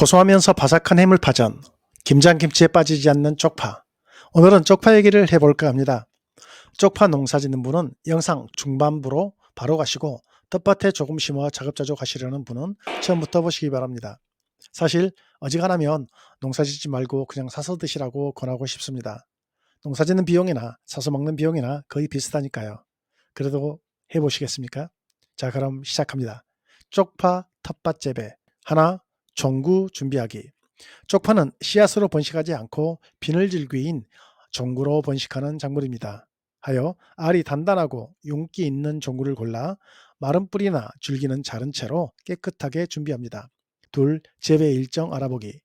고소하면서 바삭한 해물파전, 김장김치에 빠지지 않는 쪽파. 오늘은 쪽파 얘기를 해볼까 합니다. 쪽파 농사 짓는 분은 영상 중반부로 바로 가시고 텃밭에 조금 심어 자급자족 하시려는 분은 처음부터 보시기 바랍니다. 사실 어지간하면 농사 짓지 말고 그냥 사서 드시라고 권하고 싶습니다. 농사 짓는 비용이나 사서 먹는 비용이나 거의 비슷하니까요. 그래도 해보시겠습니까? 자, 그럼 시작합니다. 쪽파 텃밭 재배 하나, 종구 준비하기. 쪽파는 씨앗으로 번식하지 않고 비늘질귀인 종구로 번식하는 작물입니다. 하여 알이 단단하고 윤기 있는 종구를 골라 마른 뿌리나 줄기는 자른 채로 깨끗하게 준비합니다. 둘, 재배 일정 알아보기.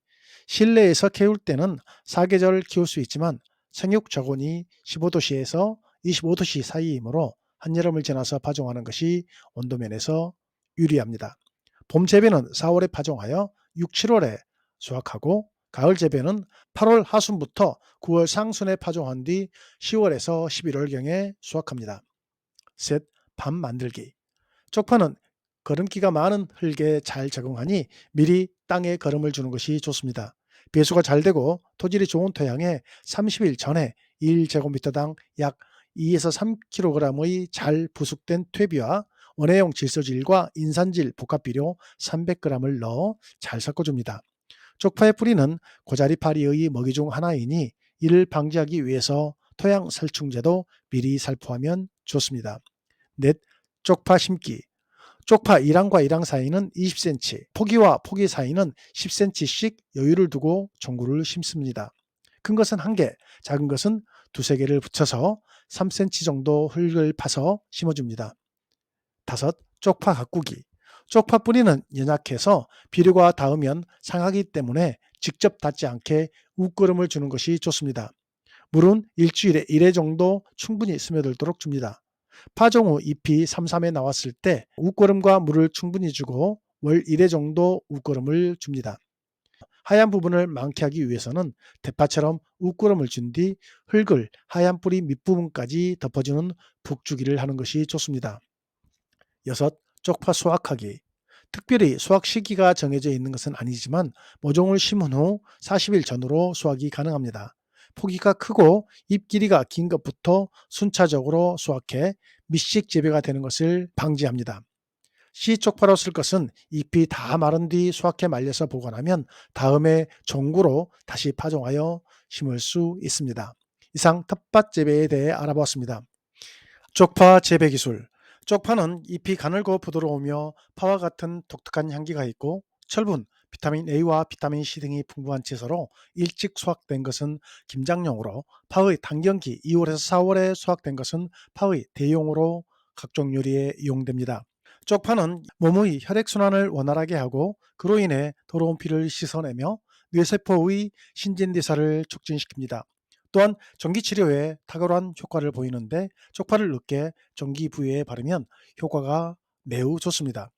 실내에서 키울 때는 사계절 키울 수 있지만 생육 저온이 15도씨에서 25도씨 사이이므로 한여름을 지나서 파종하는 것이 온도면에서 유리합니다. 봄 재배는 4월에 파종하여 6, 7월에 수확하고 가을 재배는 8월 하순부터 9월 상순에 파종한 뒤 10월에서 11월경에 수확합니다. 셋, 밥 만들기. 쪽파는 거름기가 많은 흙에 잘 적응하니 미리 땅에 거름을 주는 것이 좋습니다. 배수가 잘 되고 토질이 좋은 토양에 30일 전에 1제곱미터당 약 2에서 3kg의 잘 부숙된 퇴비와 원해용 질소질과 인산질 복합비료 300g을 넣어 잘 섞어줍니다. 쪽파의 뿌리는 고자리파리의 먹이 중 하나이니 이를 방지하기 위해서 토양 살충제도 미리 살포하면 좋습니다. 넷, 쪽파 심기. 쪽파 1항과 1항 사이는 20cm, 포기와 포기 사이는 10cm씩 여유를 두고 종구를 심습니다. 큰 것은 1개, 작은 것은 2, 3개를 붙여서 3cm 정도 흙을 파서 심어줍니다. 다섯, 쪽파 가꾸기. 쪽파 뿌리는 연약해서 비료가 닿으면 상하기 때문에 직접 닿지 않게 웃거름을 주는 것이 좋습니다. 물은 일주일에 1회 정도 충분히 스며들도록 줍니다. 파종 후 잎이 삼삼해 나왔을 때 웃거름과 물을 충분히 주고 월 1회 정도 웃거름을 줍니다. 하얀 부분을 많게 하기 위해서는 대파처럼 웃거름을 준 뒤 흙을 하얀 뿌리 밑부분까지 덮어주는 북주기를 하는 것이 좋습니다. 여섯, 쪽파 수확하기. 특별히 수확 시기가 정해져 있는 것은 아니지만 모종을 심은 후 40일 전후로 수확이 가능합니다. 포기가 크고 잎 길이가 긴 것부터 순차적으로 수확해密식 재배가 되는 것을 방지합니다. 씨 쪽파로 쓸 것은 잎이 다 마른 뒤 수확해 말려서 보관하면 다음에 종구로 다시 파종하여 심을 수 있습니다. 이상 텃밭 재배에 대해 알아보았습니다. 쪽파 재배 기술. 쪽파는 잎이 가늘고 부드러우며 파와 같은 독특한 향기가 있고 철분, 비타민 A와 비타민 C 등이 풍부한 채소로 일찍 수확된 것은 김장용으로, 파의 단경기 2월에서 4월에 수확된 것은 파의 대용으로 각종 요리에 이용됩니다. 쪽파는 몸의 혈액순환을 원활하게 하고 그로 인해 더러운 피를 씻어내며 뇌세포의 신진대사를 촉진시킵니다. 또한 전기치료에 탁월한 효과를 보이는데 쪽파를 늦게 전기 부위에 바르면 효과가 매우 좋습니다.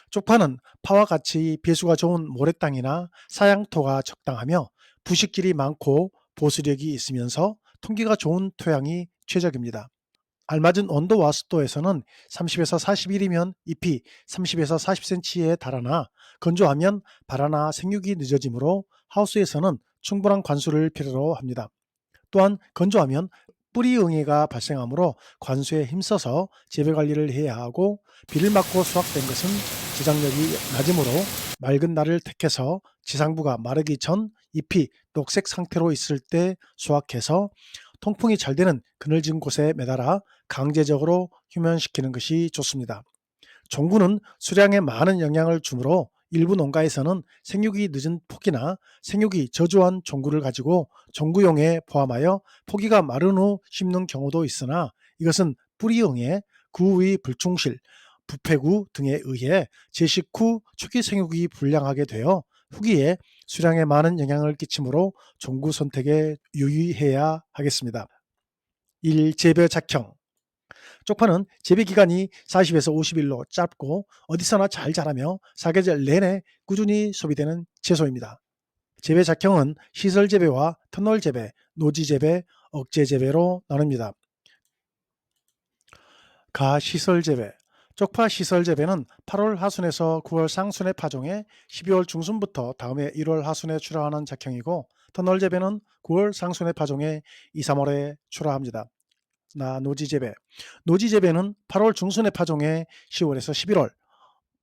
쪽파는 파와 같이 배수가 좋은 모래땅이나 사양토가 적당하며 부식질이 많고 보수력이 있으면서 통기가 좋은 토양이 최적입니다. 알맞은 온도와 습도에서는 30에서 41이면 잎이 30에서 40cm에 달하나 건조하면 발화나 생육이 늦어지므로 하우스에서는 충분한 관수를 필요로 합니다. 또한 건조하면 뿌리응애가 발생하므로 관수에 힘써서 재배관리를 해야 하고 비를 맞고 수확된 것은 지장력이 낮으므로 맑은 날을 택해서 지상부가 마르기 전 잎이 녹색 상태로 있을 때 수확해서 통풍이 잘 되는 그늘진 곳에 매달아 강제적으로 휴면시키는 것이 좋습니다. 종구는 수량에 많은 영향을 주므로 일부 농가에서는 생육이 늦은 포기나 생육이 저조한 종구를 가지고 종구용에 포함하여 포기가 마른 후 심는 경우도 있으나 이것은 뿌리응애, 구의 불충실, 부패구 등에 의해 제식 후 초기 생육이 불량하게 되어 후기에 수량에 많은 영향을 끼치므로 종구 선택에 유의해야 하겠습니다. 1. 재배 작형. 쪽파는 재배 기간이 40에서 50일로 짧고 어디서나 잘 자라며 사계절 내내 꾸준히 소비되는 채소입니다. 재배 작형은 시설 재배와 터널 재배, 노지 재배, 억제 재배로 나눕니다. 가시설 재배. 쪽파 시설 재배는 8월 하순에서 9월 상순에 파종해 12월 중순부터 다음해 1월 하순에 출하하는 작형이고, 터널 재배는 9월 상순에 파종해 2, 3월에 출하합니다. 노지 재배. 노지 재배는 8월 중순에 파종해 10월에서 11월,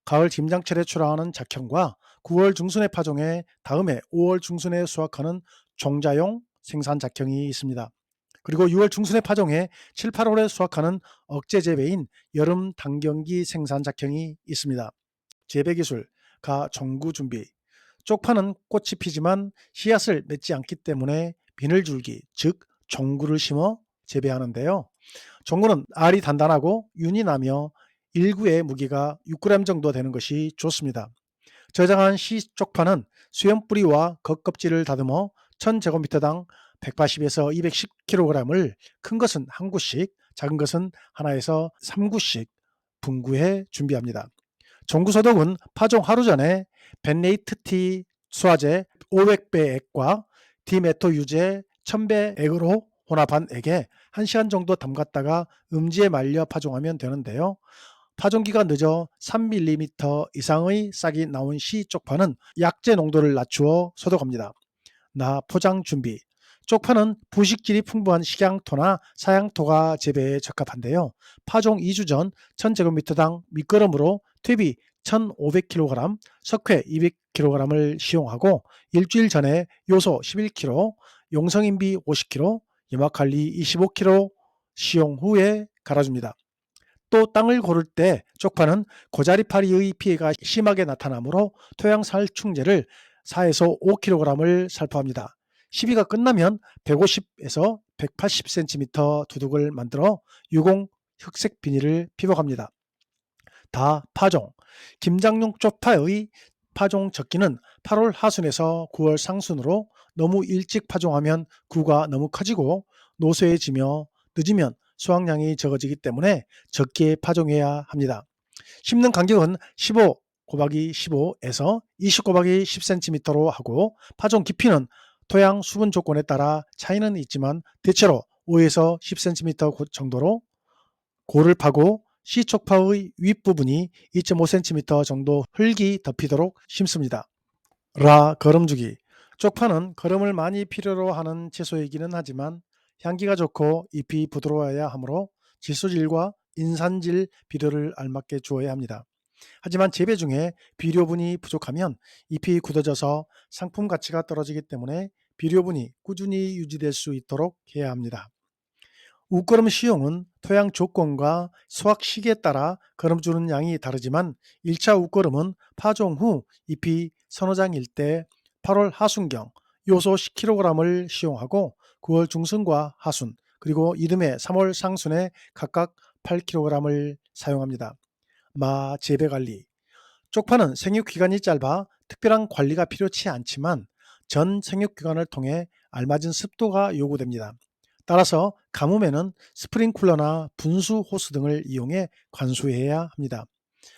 가을 김장철에 출하하는 작형과 9월 중순에 파종해 다음해 5월 중순에 수확하는 종자용 생산 작형이 있습니다. 그리고 6월 중순에 파종해 7, 8월에 수확하는 억제 재배인 여름 단경기 생산 작형이 있습니다. 재배 기술, 종구 준비. 쪽파는 꽃이 피지만 씨앗을 맺지 않기 때문에 비늘줄기, 즉 종구를 심어 재배하는데요. 종구는 알이 단단하고 윤이 나며 1구의 무게가 6g 정도 되는 것이 좋습니다. 저장한 씨 쪽파는 수염 뿌리와 겉껍질을 다듬어 1000제곱미터당 180에서 210kg을 큰 것은 한 구씩, 작은 것은 하나에서 3구씩 분구해 준비합니다. 종구 소독은 파종 하루 전에 벤네이트 수화제 500배 액과 디메토 유제 1000배 액으로 혼합한 액에 1시간 정도 담갔다가 음지에 말려 파종하면 되는데요. 파종기가 늦어 3mm 이상의 싹이 나온 씨 쪽파는 약재 농도를 낮추어 소독합니다. 포장 준비. 쪽파는 부식질이 풍부한 식양토나 사양토가 재배에 적합한데요. 파종 2주 전 1000제곱미터당 밑거름으로 퇴비 1500kg, 석회 200kg을 시용하고 일주일 전에 요소 11kg, 용성인비 50kg, 염화칼리 25kg 시용 후에 갈아줍니다. 또 땅을 고를 때 쪽파는 고자리파리의 피해가 심하게 나타나므로 토양살충제를 4에서 5kg을 살포합니다. 시비가 끝나면 150에서 180cm 두둑을 만들어 유공 흑색 비닐을 피복합니다. 파종. 김장용 쪽파의 파종 적기는 8월 하순에서 9월 상순으로 너무 일찍 파종하면 구가 너무 커지고 노쇠해지며 늦으면 수확량이 적어지기 때문에 적게 파종해야 합니다. 심는 간격은 15 곱하기 15에서 20 곱하기 10cm로 하고 파종 깊이는 토양 수분 조건에 따라 차이는 있지만 대체로 5에서 10cm 정도로 고를 파고 씨쪽파의 윗부분이 2.5cm 정도 흙이 덮이도록 심습니다. 거름주기. 쪽파는 거름을 많이 필요로 하는 채소이기는 하지만 향기가 좋고 잎이 부드러워야 하므로 질소질과 인산질 비료를 알맞게 주어야 합니다. 하지만 재배 중에 비료분이 부족하면 잎이 굳어져서 상품 가치가 떨어지기 때문에 비료분이 꾸준히 유지될 수 있도록 해야 합니다. 웃거름 시용은 토양 조건과 수확 시기에 따라 거름 주는 양이 다르지만 1차 웃거름은 파종 후 잎이 서너 장일 때 8월 하순경 요소 10kg을 시용하고 9월 중순과 하순 그리고 이듬해 3월 상순에 각각 8kg을 사용합니다. 재배 관리. 쪽파는 생육기간이 짧아 특별한 관리가 필요치 않지만 전 생육기간을 통해 알맞은 습도가 요구됩니다. 따라서 가뭄에는 스프링쿨러나 분수 호스 등을 이용해 관수해야 합니다.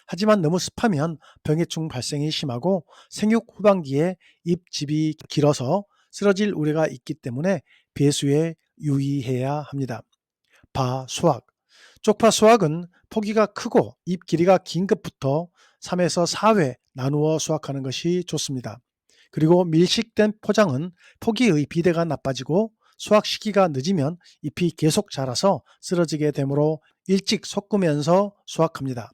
하지만 너무 습하면 병해충 발생이 심하고 생육 후반기에 잎집이 길어서 쓰러질 우려가 있기 때문에 배수에 유의해야 합니다. 수확. 쪽파 수확은 포기가 크고 잎 길이가 긴 것부터 3에서 4회 나누어 수확하는 것이 좋습니다. 그리고 밀식된 포장은 포기의 비대가 나빠지고 수확 시기가 늦으면 잎이 계속 자라서 쓰러지게 되므로 일찍 솟구면서 수확합니다.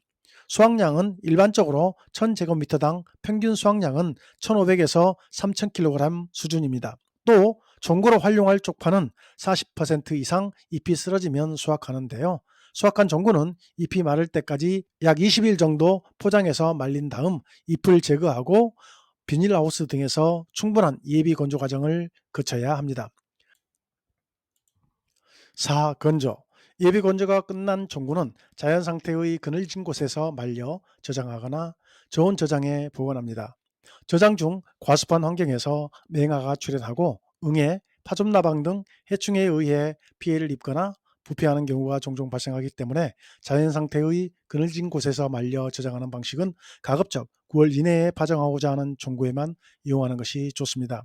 수확량은 일반적으로 1000제곱미터당 평균 수확량은 1500에서 3000kg 수준입니다. 또 종구로 활용할 쪽파는 40% 이상 잎이 쓰러지면 수확하는데요. 수확한 종구는 잎이 마를 때까지 약 20일 정도 포장해서 말린 다음 잎을 제거하고 비닐하우스 등에서 충분한 예비 건조 과정을 거쳐야 합니다. 건조. 예비 건조가 끝난 종구는 자연 상태의 그늘진 곳에서 말려 저장하거나 저온 저장에 보관합니다. 저장 중 과습한 환경에서 맹아가 출현하고 응애, 파좀나방 등 해충에 의해 피해를 입거나 부패하는 경우가 종종 발생하기 때문에 자연 상태의 그늘진 곳에서 말려 저장하는 방식은 가급적 9월 이내에 파종하고자 하는 종구에만 이용하는 것이 좋습니다.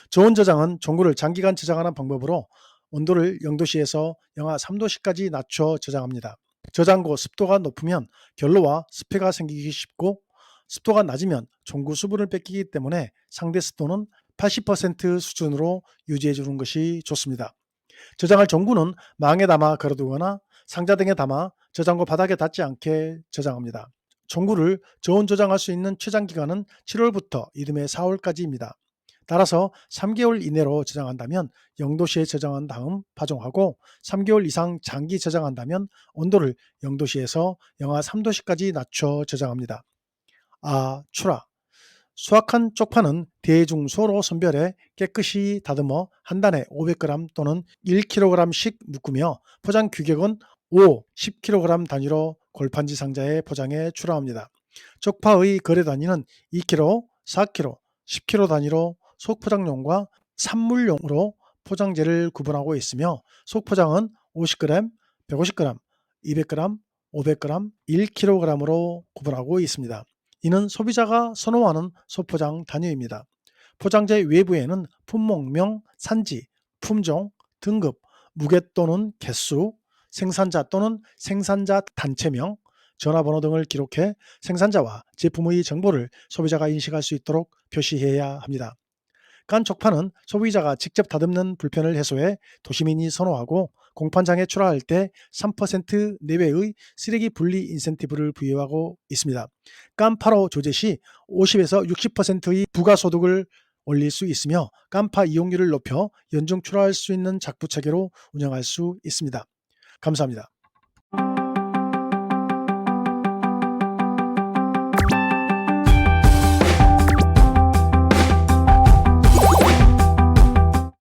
저온 저장은 종구를 장기간 저장하는 방법으로 온도를 0도씨에서 영하 3도씨까지 낮춰 저장합니다. 저장고 습도가 높으면 결로와 습해가 생기기 쉽고 습도가 낮으면 종구 수분을 뺏기기 때문에 상대 습도는 80% 수준으로 유지해 주는 것이 좋습니다. 저장할 종구는 망에 담아 걸어두거나 상자 등에 담아 저장고 바닥에 닿지 않게 저장합니다. 종구를 저온 저장할 수 있는 최장 기간은 7월부터 이듬해 4월까지입니다. 따라서 3개월 이내로 저장한다면 0도씨에 저장한 다음 파종하고 3개월 이상 장기 저장한다면 온도를 0도씨에서 영하 3도씨까지 낮춰 저장합니다. 추라. 수확한 쪽파는 대중소로 선별해 깨끗이 다듬어 한 단에 500g 또는 1kg씩 묶으며 포장 규격은 5, 10kg 단위로 골판지 상자에 포장해 출하합니다. 쪽파의 거래 단위는 2kg, 4kg, 10kg 단위로 속포장용과 산물용으로 포장재를 구분하고 있으며 속포장은 50g, 150g, 200g, 500g, 1kg으로 구분하고 있습니다. 이는 소비자가 선호하는 소포장 단위입니다. 포장재 외부에는 품목명, 산지, 품종, 등급, 무게 또는 개수, 생산자 또는 생산자 단체명, 전화번호 등을 기록해 생산자와 제품의 정보를 소비자가 인식할 수 있도록 표시해야 합니다. 깐 쪽파는 소비자가 직접 다듬는 불편을 해소해 도시민이 선호하고 공판장에 출하할 때 3% 내외의 쓰레기 분리 인센티브를 부여하고 있습니다. 깐파로 조제 시 50에서 60%의 부가소득을 올릴 수 있으며 깐파 이용률을 높여 연중 출하할 수 있는 작부 체계로 운영할 수 있습니다. 감사합니다.